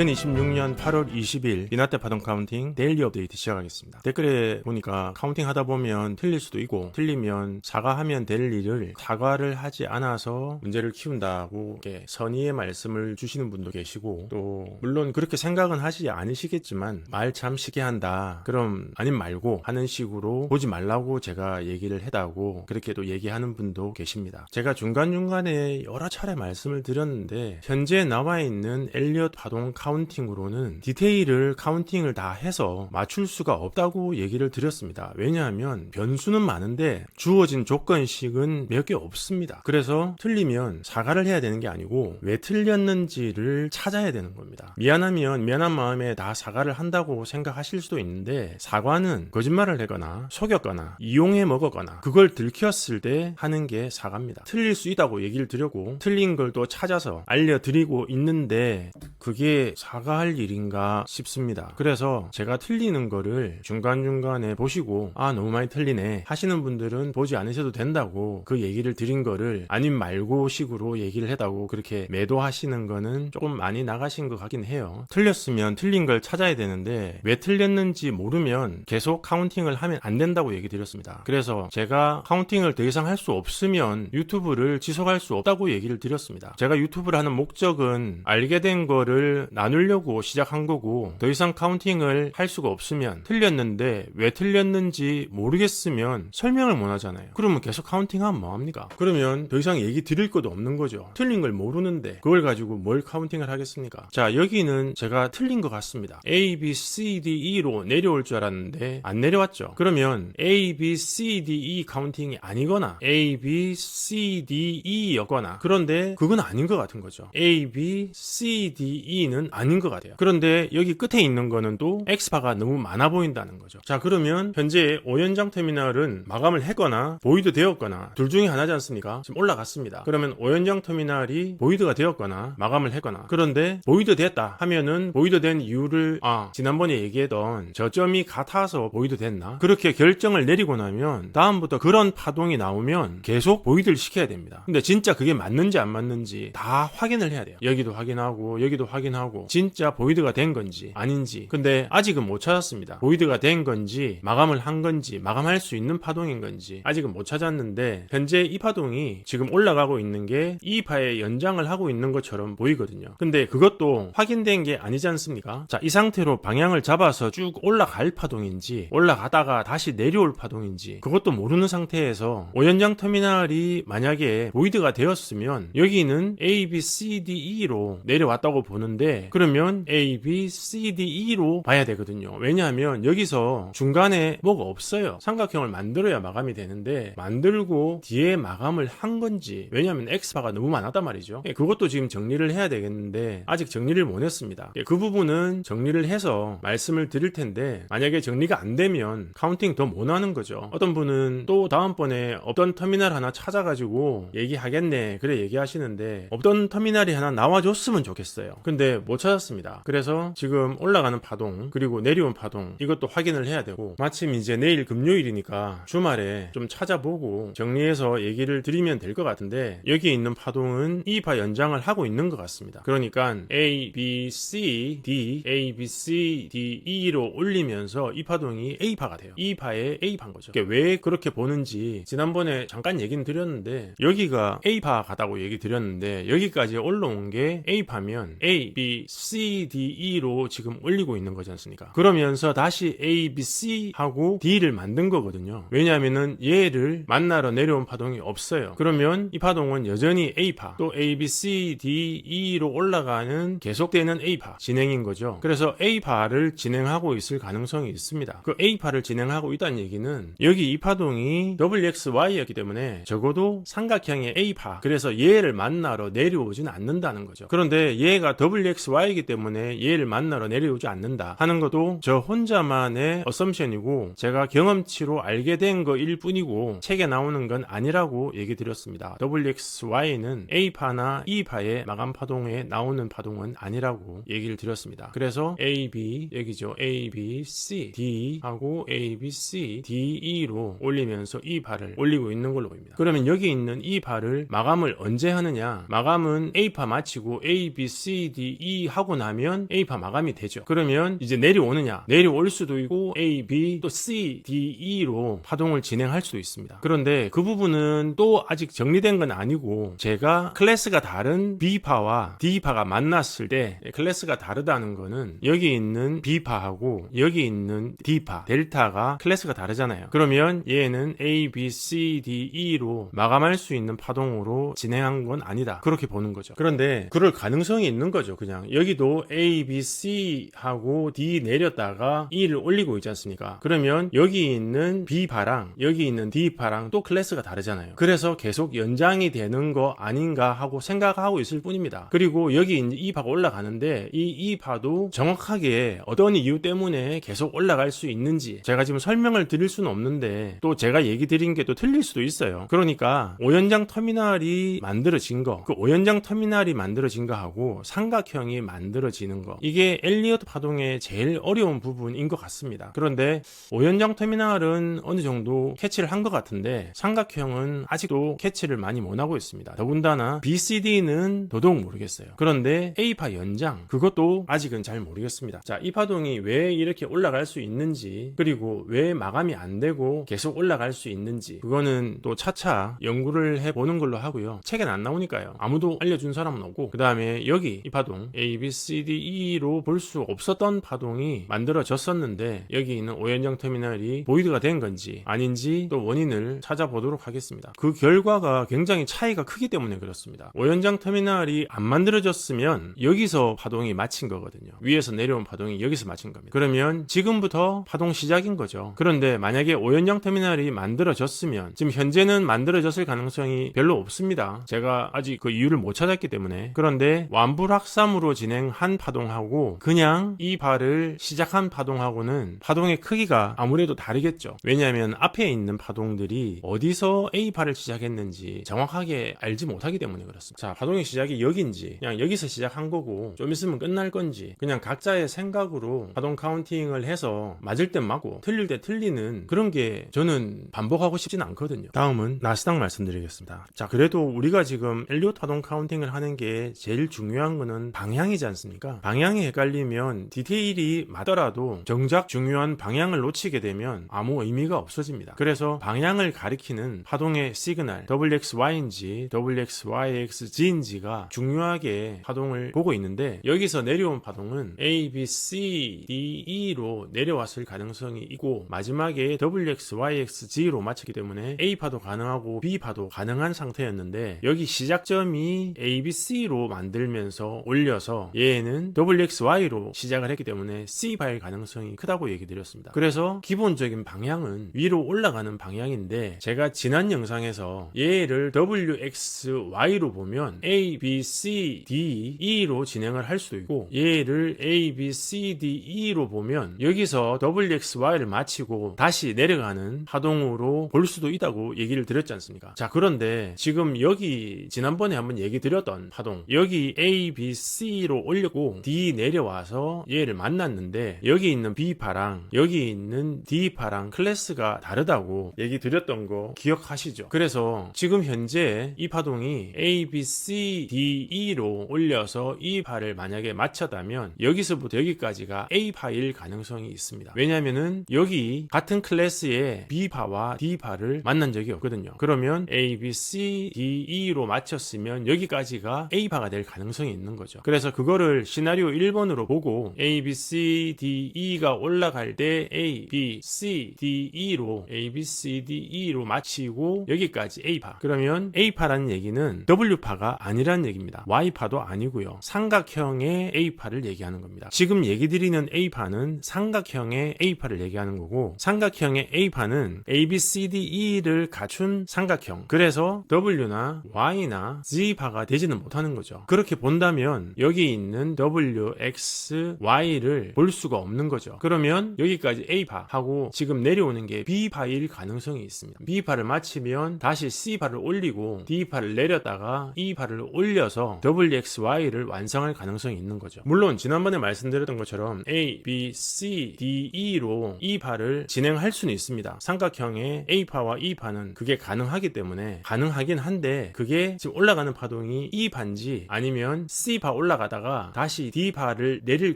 2026년 8월 20일 이나때 파동 카운팅 데일리 업데이트 시작하겠습니다. 댓글에 보니까 카운팅 하다 보면 틀릴 수도 있고 틀리면 사과하면 될 일을 사과를 하지 않아서 문제를 키운다고 이렇게 선의의 말씀을 주시는 분도 계시고, 또 물론 그렇게 생각은 하지 않으시겠지만 말 참 시게 한다, 그럼 아님 말고 하는 식으로 보지 말라고 제가 얘기를 했다고 그렇게도 얘기하는 분도 계십니다. 제가 중간중간에 여러 차례 말씀을 드렸는데 현재 나와 있는 엘리엇 파동 카운팅으로는 디테일을 카운팅을 다 해서 맞출 수가 없다고 얘기를 드렸습니다. 왜냐하면 변수는 많은데 주어진 조건식은 몇 개 없습니다. 그래서 틀리면 사과를 해야 되는 게 아니고 왜 틀렸는지를 찾아야 되는 겁니다. 미안하면 미안한 마음에 다 사과를 한다고 생각하실 수도 있는데, 사과는 거짓말을 하거나 속였거나 이용해 먹었거나 그걸 들켰을 때 하는 게 사과입니다. 틀릴 수 있다고 얘기를 드렸고 틀린 걸 또 찾아서 알려드리고 있는데 그게 사과할 일인가 싶습니다. 그래서 제가 틀리는 거를 중간중간에 보시고 너무 많이 틀리네 하시는 분들은 보지 않으셔도 된다고 그 얘기를 드린 거를 아님 말고 식으로 얘기를 했다고 그렇게 매도하시는 거는 조금 많이 나가신 것 같긴 해요. 틀렸으면 틀린 걸 찾아야 되는데 왜 틀렸는지 모르면 계속 카운팅을 하면 안 된다고 얘기 드렸습니다. 그래서 제가 카운팅을 더 이상 할 수 없으면 유튜브를 지속할 수 없다고 얘기를 드렸습니다. 제가 유튜브를 하는 목적은 알게 된 거를 나누려고 시작한 거고, 더 이상 카운팅을 할 수가 없으면 틀렸는데 왜 틀렸는지 모르겠으면 설명을 못 하잖아요. 그러면 계속 카운팅하면 뭐합니까? 그러면 더 이상 얘기 드릴 것도 없는 거죠. 틀린 걸 모르는데 그걸 가지고 뭘 카운팅을 하겠습니까? 자, 여기는 제가 틀린 것 같습니다. A, B, C, D, E로 내려올 줄 알았는데 안 내려왔죠. 그러면 A, B, C, D, E 카운팅이 아니거나 A, B, C, D, E 였거나, 그런데 그건 아닌 것 같은 거죠. A, B, C, D, E는 아닌 것 같아요. 그런데 여기 끝에 있는 거는 또 X바가 너무 많아 보인다는 거죠. 자, 그러면 현재 5연장 터미널은 마감을 했거나 보이드 되었거나 둘 중에 하나지 않습니까? 지금 올라갔습니다. 그러면 5연장 터미널이 보이드가 되었거나 마감을 했거나, 그런데 보이드 됐다 하면은 보이드 된 이유를 지난번에 얘기했던 저점이 같아서 보이드 됐나? 그렇게 결정을 내리고 나면 다음부터 그런 파동이 나오면 계속 보이드를 시켜야 됩니다. 근데 진짜 그게 맞는지 안 맞는지 다 확인을 해야 돼요. 여기도 확인하고 여기도 확인하고 진짜 보이드가 된 건지 아닌지. 근데 아직은 못 찾았습니다. 보이드가 된 건지 마감을 한 건지 마감할 수 있는 파동인 건지 아직은 못 찾았는데, 현재 이 파동이 지금 올라가고 있는 게 이 파의 연장을 하고 있는 것처럼 보이거든요. 근데 그것도 확인된 게 아니지 않습니까? 자, 이 상태로 방향을 잡아서 쭉 올라갈 파동인지 올라가다가 다시 내려올 파동인지 그것도 모르는 상태에서 5연장 터미널이 만약에 보이드가 되었으면 여기는 A, B, C, D, E로 내려왔다고 보는데, 그러면 A, B, C, D, E로 봐야 되거든요. 왜냐하면 여기서 중간에 뭐가 없어요. 삼각형을 만들어야 마감이 되는데 만들고 뒤에 마감을 한 건지, 왜냐하면 X바가 너무 많았단 말이죠. 그것도 지금 정리를 해야 되겠는데 아직 정리를 못 했습니다. 그 부분은 정리를 해서 말씀을 드릴 텐데, 만약에 정리가 안 되면 카운팅 더 못 하는 거죠. 어떤 분은 또 다음번에 없던 터미널 하나 찾아가지고 얘기하겠네 그래 얘기하시는데, 없던 터미널이 하나 나와줬으면 좋겠어요. 근데 못 찾았습니다. 그래서 지금 올라가는 파동 그리고 내려온 파동 이것도 확인을 해야 되고, 마침 이제 내일 금요일이니까 주말에 좀 찾아보고 정리해서 얘기를 드리면 될 것 같은데, 여기 있는 파동은 이 파 연장을 하고 있는 것 같습니다. 그러니까 A, B, C, D, A, B, C, D, E로 올리면서 이 파동이 A파가 돼요. 이 파의 A파인 거죠. 왜 그렇게 보는지 지난번에 잠깐 얘기는 드렸는데, 여기가 A파 가다고 얘기 드렸는데 여기까지 올라온 게 A파면 A, B, C, D, E로 지금 올리고 있는 거지 않습니까? 그러면서 다시 A, B, C 하고 D를 만든 거거든요. 왜냐하면은 얘를 만나러 내려온 파동이 없어요. 그러면 이 파동은 여전히 A파, 또 A, B, C, D, E로 올라가는 계속되는 A파 진행인 거죠. 그래서 A파를 진행하고 있을 가능성이 있습니다. 그 A파를 진행하고 있다는 얘기는 여기 이 파동이 WXY였기 때문에 적어도 삼각형의 A파, 그래서 얘를 만나러 내려오진 않는다는 거죠. 그런데 얘가 WXY이기 때문에 얘를 만나러 내려오지 않는다 하는 것도 저 혼자만의 어썸션이고 제가 경험치로 알게 된 거일 뿐이고 책에 나오는 건 아니라고 얘기 드렸습니다. WXY는 A파나 E파의 마감 파동에 나오는 파동은 아니라고 얘기를 드렸습니다. 그래서 A, B 여기죠. A, B, C, D 하고 A, B, C, D, E로 올리면서 이 파를 올리고 있는 걸로 보입니다. 그러면 여기 있는 이 파를 마감을 언제 하느냐? 마감은 A파 마치고 A, B, C, D, E E 하고 나면 A파 마감이 되죠. 그러면 이제 내려오느냐? 내려올 수도 있고 A, B, 또 C, D, E로 파동을 진행할 수도 있습니다. 그런데 그 부분은 또 아직 정리된 건 아니고 제가 클래스가 다른 B파와 D파가 만났을 때 클래스가 다르다는 거는 여기 있는 B파하고 여기 있는 D파, 델타가 클래스가 다르잖아요. 그러면 얘는 A, B, C, D, E로 마감할 수 있는 파동으로 진행한 건 아니다. 그렇게 보는 거죠. 그런데 그럴 가능성이 있는 거죠. 그냥 여기도 A, B, C 하고 D 내렸다가 E를 올리고 있지 않습니까? 그러면 여기 있는 B파랑 여기 있는 D파랑 또 클래스가 다르잖아요. 그래서 계속 연장이 되는 거 아닌가 하고 생각하고 있을 뿐입니다. 그리고 여기 이제 E파가 올라가는데 이 E파도 정확하게 어떤 이유 때문에 계속 올라갈 수 있는지 제가 지금 설명을 드릴 수는 없는데 또 제가 얘기 드린 게 또 틀릴 수도 있어요. 그러니까 오연장 터미널이 만들어진 거, 그 오연장 터미널이 만들어진 거하고 삼각형이 만들어지는 거, 이게 엘리어트 파동의 제일 어려운 부분인 것 같습니다. 그런데 오연장 터미널은 어느 정도 캐치를 한 것 같은데 삼각형은 아직도 캐치를 많이 못하고 있습니다. 더군다나 BCD는 더더욱 모르겠어요. 그런데 A파 연장, 그것도 아직은 잘 모르겠습니다. 자, 이 파동이 왜 이렇게 올라갈 수 있는지, 그리고 왜 마감이 안 되고 계속 올라갈 수 있는지, 그거는 또 차차 연구를 해보는 걸로 하고요. 책엔 안 나오니까요. 아무도 알려준 사람은 없고, 그 다음에 여기 이 파동 A, B, C, D, E로 볼 수 없었던 파동이 만들어졌었는데 여기 있는 오연장 터미널이 보이드가 된 건지 아닌지 또 원인을 찾아보도록 하겠습니다. 그 결과가 굉장히 차이가 크기 때문에 그렇습니다. 오연장 터미널이 안 만들어졌으면 여기서 파동이 마친 거거든요. 위에서 내려온 파동이 여기서 마친 겁니다. 그러면 지금부터 파동 시작인 거죠. 그런데 만약에 오연장 터미널이 만들어졌으면, 지금 현재는 만들어졌을 가능성이 별로 없습니다. 제가 아직 그 이유를 못 찾았기 때문에. 그런데 완불확삼으로 진행한 파동하고 그냥 이 발을 시작한 파동하고는 파동의 크기가 아무래도 다르겠죠. 왜냐하면 앞에 있는 파동들이 어디서 A파를 시작했는지 정확하게 알지 못하기 때문에 그렇습니다. 자, 파동의 시작이 여기인지 그냥 여기서 시작한 거고 좀 있으면 끝날 건지 그냥 각자의 생각으로 파동 카운팅을 해서 맞을 땐 맞고 틀릴 때 틀리는 그런 게 저는 반복하고 싶진 않거든요. 다음은 나스닥 말씀드리겠습니다. 자, 그래도 우리가 지금 엘리엇 파동 카운팅을 하는 게 제일 중요한 거는 방향이지 않습니까? 방향이 헷갈리면 디테일이 맞더라도 정작 중요한 방향을 놓치게 되면 아무 의미가 없어집니다. 그래서 방향을 가리키는 파동의 시그널 WXY인지 WXYXG인지가 중요하게 파동을 보고 있는데, 여기서 내려온 파동은 A, B, C, D, E로 내려왔을 가능성이 있고 마지막에 WXYXG로 마쳤기 때문에 A파도 가능하고 B파도 가능한 상태였는데, 여기 시작점이 A, B, C로 만들면서 올려서 얘는 WXY로 시작을 했기 때문에 C파일 가능성이 크다고 얘기 드렸습니다. 그래서 기본적인 방향은 위로 올라가는 방향인데, 제가 지난 영상에서 얘를 WXY로 보면 A, B, C, D, E로 진행을 할 수도 있고, 얘를 A, B, C, D, E로 보면 여기서 WXY를 마치고 다시 내려가는 파동으로 볼 수도 있다고 얘기를 드렸지 않습니까? 자, 그런데 지금 여기 지난번에 한번 얘기 드렸던 파동, 여기 A, B, C로 올렸고 D 내려와서 얘를 만났는데 여기 있는 B파랑 여기 있는 D파랑 클래스가 다르다고 얘기 드렸던 거 기억하시죠? 그래서 지금 현재 이 파동이 A, B, C, D, E로 올려서 이 파를 만약에 맞췄다면 여기서부터 여기까지가 A파일 가능성이 있습니다. 왜냐면은 여기 같은 클래스의 B파와 D파를 만난 적이 없거든요. 그러면 A, B, C, D, E로 맞췄으면 여기까지가 A파가 될 가능성이 있는 거죠. 그래서 그거를 시나리오 1번으로 보고 A, B, C, D, E가 올라갈 때 A, B, C, D, E로 A, B, C, D, E로 맞히고 여기까지 A파. 그러면 A파라는 얘기는 W파가 아니라는 얘기입니다. Y파도 아니고요. 삼각형의 A파를 얘기하는 겁니다. 지금 얘기 드리는 A파는 삼각형의 A파를 얘기하는 거고, 삼각형의 A파는 A, B, C, D, E를 갖춘 삼각형. 그래서 W나 Y나 Z파가 되지는 못하는 거죠. 그렇게 본다면 여기 있는 W, X, Y를 볼 수가 없는 거죠. 그러면 여기까지 A파 하고 지금 내려오는 게 B파일 가능성이 있습니다. B파를 마치면 다시 C파를 올리고 D파를 내렸다가 E파를 올려서 WXY를 완성할 가능성이 있는 거죠. 물론 지난번에 말씀드렸던 것처럼 A, B, C, D, E로 E파를 진행할 수는 있습니다. 삼각형의 A파와 E파는 그게 가능하기 때문에 가능하긴 한데, 그게 지금 올라가는 파동이 E파인지 아니면 C파 올라갔다 내려왔다가 다시 D파를 내릴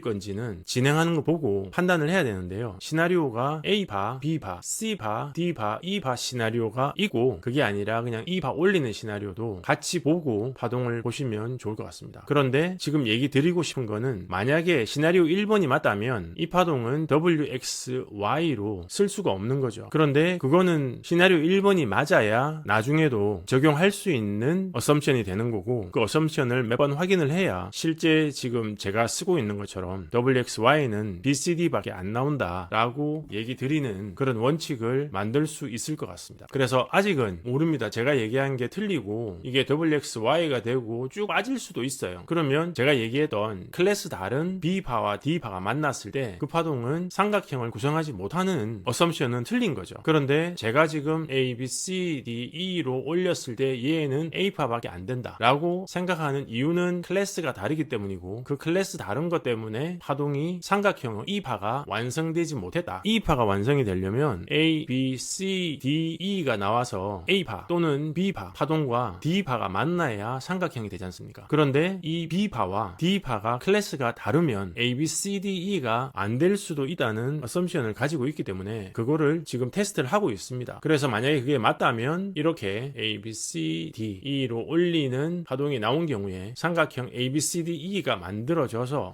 건지는 진행하는 거 보고 판단을 해야 되는데요. 시나리오가 A파, B파, C파, D파, E파 시나리오가 있고 그게 아니라 그냥 E파 올리는 시나리오도 같이 보고 파동을 보시면 좋을 것 같습니다. 그런데 지금 얘기 드리고 싶은 거는 만약에 시나리오 1번이 맞다면 이 파동은 WXY로 쓸 수가 없는 거죠. 그런데 그거는 시나리오 1번이 맞아야 나중에도 적용할 수 있는 어썸션이 되는 거고 그 어썸션을 매번 확인을 해야 실제 지금 제가 쓰고 있는 것처럼 WXY는 BCD밖에 안 나온다 라고 얘기 드리는 그런 원칙을 만들 수 있을 것 같습니다. 그래서 아직은 모릅니다. 제가 얘기한 게 틀리고 이게 WXY가 되고 쭉 빠질 수도 있어요. 그러면 제가 얘기했던 클래스 다른 B파와 D파가 만났을 때 그 파동은 삼각형을 구성하지 못하는 어썸션은 틀린 거죠. 그런데 제가 지금 A, B, C, D, E로 올렸을 때 얘는 A파밖에 안 된다 라고 생각하는 이유는 클래스가 다르기 때문이고 그 클래스 다른 것 때문에 파동이 삼각형 E파가 완성되지 못했다. E파가 완성이 되려면 A, B, C, D, E가 나와서 A파 또는 B파 파동과 D파가 만나야 삼각형이 되지 않습니까? 그런데 이 B파와 D파가 클래스가 다르면 A, B, C, D, E가 안 될 수도 있다는 어썸션을 가지고 있기 때문에 그거를 지금 테스트를 하고 있습니다. 그래서 만약에 그게 맞다면 이렇게 A, B, C, D, E로 올리는 파동이 나온 경우에 삼각형 A, B, C, D, E가 만들어져서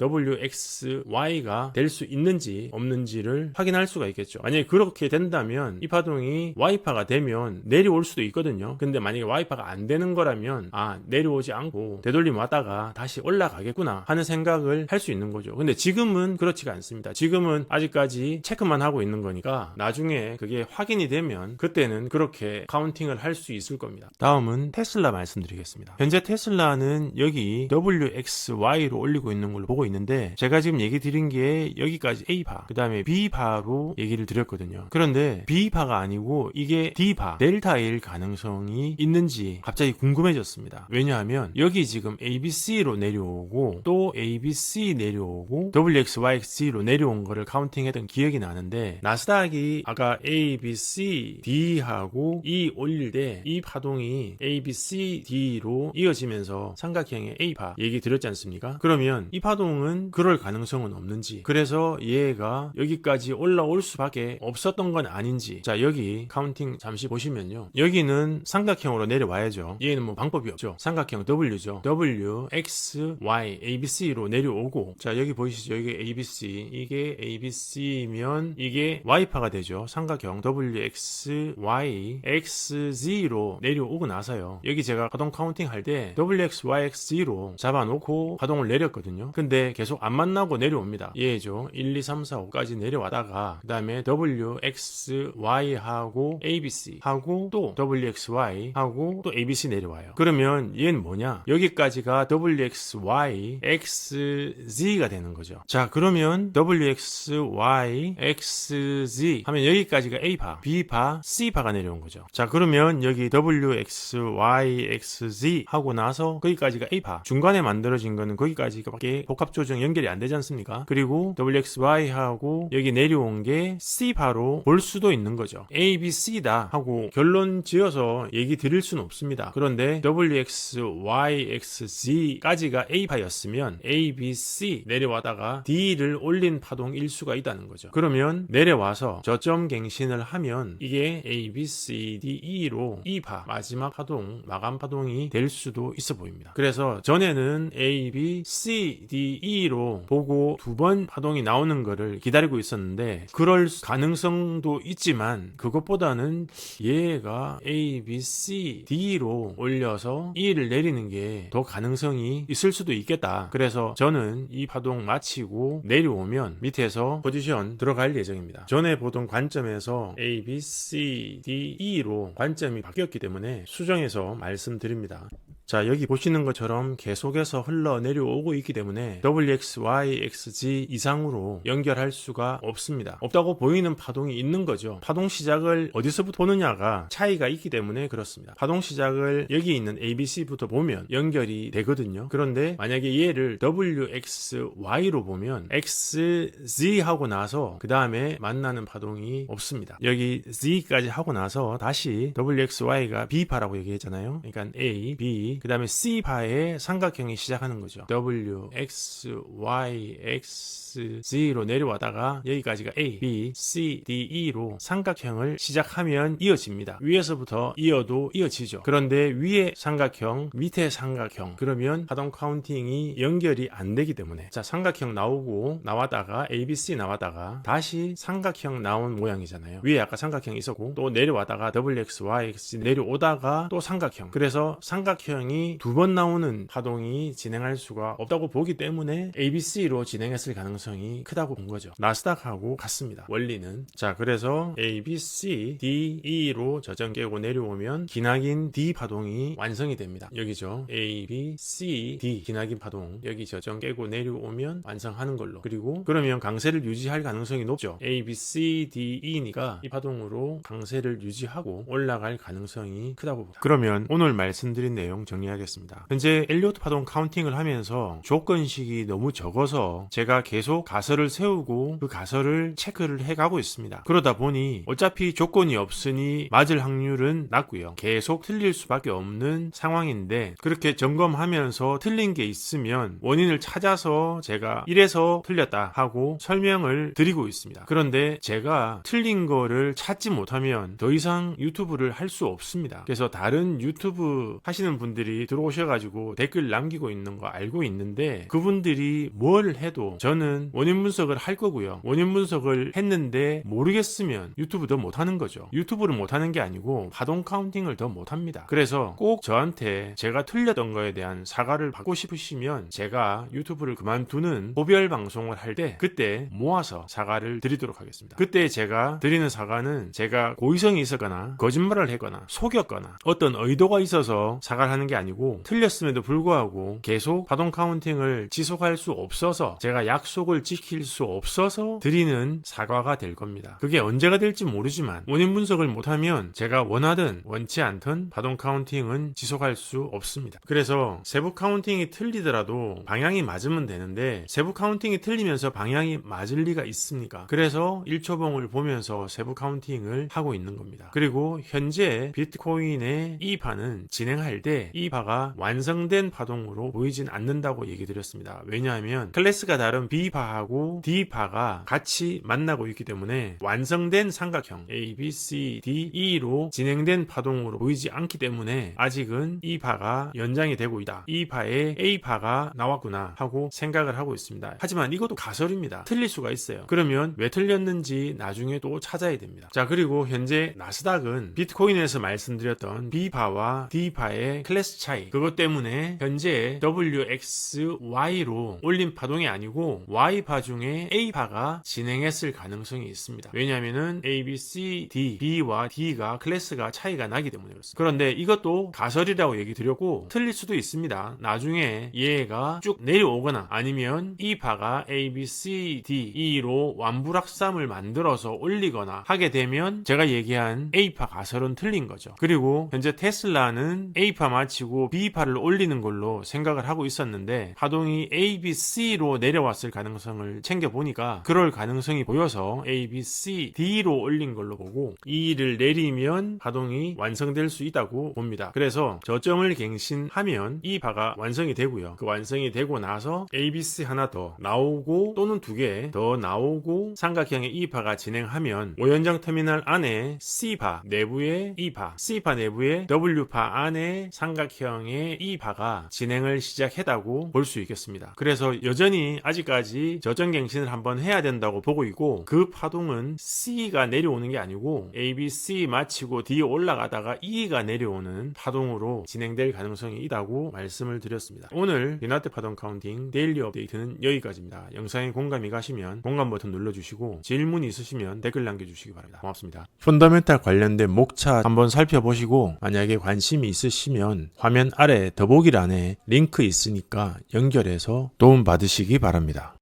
WXY가 될 수 있는지 없는지를 확인할 수가 있겠죠. 만약에 그렇게 된다면 이 파동이 Y파가 되면 내려올 수도 있거든요. 근데 만약에 Y파가 안 되는 거라면 내려오지 않고 되돌림 왔다가 다시 올라가겠구나 하는 생각을 할 수 있는 거죠. 근데 지금은 그렇지가 않습니다. 지금은 아직까지 체크만 하고 있는 거니까 나중에 그게 확인이 되면 그때는 그렇게 카운팅을 할 수 있을 겁니다. 다음은 테슬라 말씀드리겠습니다. 현재 테슬라는 여기 WXY로 올리고 있는 걸로 보고 있는데 제가 지금 얘기 드린 게 여기까지 A파 그 다음에 B파로 얘기를 드렸거든요. 그런데 B파가 아니고 이게 D파 델타일 가능성이 있는지 갑자기 궁금해졌습니다. 왜냐하면 여기 지금 ABC로 내려오고 또 ABC 내려오고 WXYX로 내려온 거를 카운팅했던 기억이 나는데 나스닥이 아까 ABC, D하고 E 올릴 때 이 파동이 ABC, D로 이어지면서 삼각형의 A파 얘기 드렸지 않습니까? 그러면 이 파동은 그럴 가능성은 없는지 그래서 얘가 여기까지 올라올 수밖에 없었던 건 아닌지 자 여기 카운팅 잠시 보시면요 여기는 삼각형으로 내려와야죠. 얘는 뭐 방법이 없죠. 삼각형 W죠. W, X, Y, ABC로 내려오고 자 여기 보이시죠? 여기 ABC 이게 ABC면 이게 Y파가 되죠. 삼각형 WX, Y, XZ로 내려오고 나서요. 여기 제가 파동 카운팅 할 때 WXYXZ로 잡아놓고 파동을 내렸거든요. 근데 계속 안 만나고 내려옵니다. 얘죠. 1, 2, 3, 4, 5까지 내려와다가 그 다음에 WXY하고 ABC 하고 또 WXY 하고 또 ABC 내려와요. 그러면 얘는 뭐냐? 여기까지가 WXY, XZ가 되는 거죠. 자 그러면 WXY, XZ 하면 여기까지가 A파, B파, C파가 내려온 거죠. 자 그러면 여기 WXY, XZ 하고 나서 거기까지가 A파 중간에 만들어진 거는 거기까지밖에 복합 조정 연결이 안 되지 않습니까? 그리고 WXY하고 여기 내려온 게 C파로 볼 수도 있는 거죠. A, B, C다 하고 결론 지어서 얘기 드릴 수는 없습니다. 그런데 WXYXZ까지가 A파였으면 A, B, C 내려와다가 D를 올린 파동일 수가 있다는 거죠. 그러면 내려와서 저점 갱신을 하면 이게 A, B, C, D, E로 E파 마지막 파동, 마감 파동이 될 수도 있어 보입니다. 그래서 전에는 A, B, C, D, E로 보고 두 번 파동이 나오는 거를 기다리고 있었는데 그럴 가능성도 있지만 그것보다는 얘가 A, B, C, D로 올려서 E를 내리는 게 더 가능성이 있을 수도 있겠다. 그래서 저는 이 파동 마치고 내려오면 밑에서 포지션 들어갈 예정입니다. 전에 보던 관점에서 A, B, C, D, E로 관점이 바뀌었기 때문에 수정해서 말씀드립니다. 자 여기 보시는 것처럼 계속해서 흘러 내려오고 있기 때문에 WXYXZ 이상으로 연결할 수가 없습니다. 없다고 보이는 파동이 있는 거죠. 파동 시작을 어디서부터 보느냐가 차이가 있기 때문에 그렇습니다. 파동 시작을 여기 있는 ABC부터 보면 연결이 되거든요. 그런데 만약에 얘를 WXY로 보면 XZ 하고 나서 그 다음에 만나는 파동이 없습니다. 여기 Z까지 하고 나서 다시 WXY가 B파라고 얘기했잖아요. 그러니까 A, B, B, 그 다음에 C파의 삼각형이 시작하는 거죠. W, X, Y, X, Z로 내려와다가 여기까지가 A, B, C, D, E로 삼각형을 시작하면 이어집니다. 위에서부터 이어도 이어지죠. 그런데 위에 삼각형, 밑에 삼각형, 그러면 파동 카운팅이 연결이 안 되기 때문에 자, 삼각형 나오고 나왔다가 A, B, C 나왔다가 다시 삼각형 나온 모양이잖아요. 위에 아까 삼각형이 있었고 또 내려왔다가 WX, YX 내려오다가 또 삼각형. 그래서 삼각형이 두 번 나오는 파동이 진행할 수가 없다고 보기 때문에 ABC로 진행했을 가능성이 크다고 본 거죠. 나스닥하고 같습니다. 원리는. 자, 그래서 ABC, D, E로 저점 깨고 내려오면 기나긴 D 파동이 완성이 됩니다. 여기죠. A, B, C, D 기나긴 파동. 여기 저점 깨고 내려오면 완성하는 걸로. 그리고 그러면 강세를 유지할 가능성이 높죠. A, B, C, D, E니까 이 파동으로 강세를 유지하고 올라갈 가능성이 크다고 봅니다. 그러면 오늘 말씀드린 내용 정리하겠습니다. 현재 엘리어트 파동 카운팅을 하면서 조건식이 너무 적어서 제가 계속 가설을 세우고 그 가설을 체크를 해가고 있습니다. 그러다 보니 어차피 조건이 없으니 맞을 확률은 낮고요. 계속 틀릴 수밖에 없는 상황인데 그렇게 점검하면서 틀린 게 있으면 원인을 찾아서 제가 이래서 틀렸다 하고 설명을 드리고 있습니다. 그런데 제가 틀린 거를 찾지 못하면 더 이상 유튜브를 할 수 없습니다. 그래서 다른 유튜브 하시는 분들이 들어오셔가지고 댓글 남기고 있는 거 알고 있는데 그분들이 뭘 해도 저는 원인 분석을 할 거고요. 원인 분석을 했는데 모르겠으면 유튜브 더 못하는 거죠. 유튜브를 못하는 게 아니고 파동 카운팅을 더 못합니다. 그래서 꼭 저한테 제가 틀렸던 거에 대한 사과를 받고 싶으시면 제가 유튜브를 그만두는 고별 방송을 할 때 그때 모아서 사과를 드리도록 하겠습니다. 그때 제가 드리는 사과는 제가 고의성이 있었거나 거짓말을 했거나 속였거나 어떤 의도가 있어서 사과를 하는 게 아니고 틀렸음에도 불구하고 계속 파동 카운팅을 지속할 수 없어서 제가 약속을 지킬 수 없어서 드리는 사과가 될 겁니다. 그게 언제가 될지 모르지만 원인 분석을 못하면 제가 원하든 원치 않든 파동 카운팅은 지속할 수 없습니다. 그래서 세부 카운팅이 틀리더라도 방향이 맞으면 되는데 세부 카운팅이 틀리면서 방향이 맞을 리가 있습니까? 그래서 1초봉을 보면서 세부 카운팅을 하고 있는 겁니다. 그리고 현재 비트코인의 이 파는 진행할 때 이 파가 완성된 파동으로 보이진 않는다고 얘기 드렸습니다. 왜냐하면 클래스가 다른 B파하고 D파가 같이 만나고 있기 때문에 완성된 삼각형 A, B, C, D, E로 진행된 파동으로 보이지 않기 때문에 아직은 이 파가 연장이 되고 있다. 이 파에 A파가 나왔구나 하고 생각을 하고 있습니다. 하지만 이것도 가설입니다. 틀릴 수가 있어요. 그러면 왜 틀렸는지 나중에 또 찾아야 됩니다. 자, 그리고 현재 나스닥은 비트코인에서 말씀드렸던 B파와 D파의 클래스 차이 그것 때문에 현재 WXY로 올린 파동이 아니고 Y파 중에 A파가 진행했을 가능성이 있습니다. 왜냐하면은 A, B, C, D, B와 D가 클래스가 차이가 나기 때문에 그렇습니다. 그런데 이것도 가설이라고 얘기 드렸고 틀릴 수도 있습니다. 나중에 얘가 쭉 내려오거나 아니면 이 파가 A, B, C, D, E로 완불확삼을 만들어서 올리거나 하게 되면 제가 얘기한 A파 가설은 틀린 거죠. 그리고 현재 테슬라는 A파 마치고 B파를 올리는 걸로 생각을 하고 있었는데 파동이 A, B, C로 내려왔을 가능성을 챙겨보니까 그럴 가능성이 보여서 A, B, C, D로 올린 걸로 보고 E를 내리면 파동이 완성될 수 있다고 봅니다. 그래서 저점을 갱신하면 이 파가 완성이 되고요. 그 완성이 되고 나서 A, B, C 하나 더 나오고 또는 두 개 더 나오고 삼각형의 이 파가 진행하면 오연장 터미널 안에 C파 내부에 E파, C파 내부에 W파 안에 삼각형의 E파가 진행을 시작했다고 볼 수 있겠습니다. 그래서 여전히 아직까지 저점 갱신을 한번 해야 된다고 보고 있고 그 파동은 C가 내려오는 게 아니고 A, B, C 마치고 D 올라가다가 E가 내려오는 파동으로 진행될 가능성이 있다고 말씀을 드렸습니다. 오늘 리나테 파동 카운팅 데일리 업데이트는 여기까지입니다. 영상에 공감이 가시면 공감 버튼 눌러주시고 질문 있으시면 댓글 남겨주시기 바랍니다. 고맙습니다. 펀더멘탈 관련된 목차 한번 살펴보시고 만약에 관심이 있으시면 화면 아래 더보기란에 링크 있으니까 연결해서 도움 받으시기 바랍니다.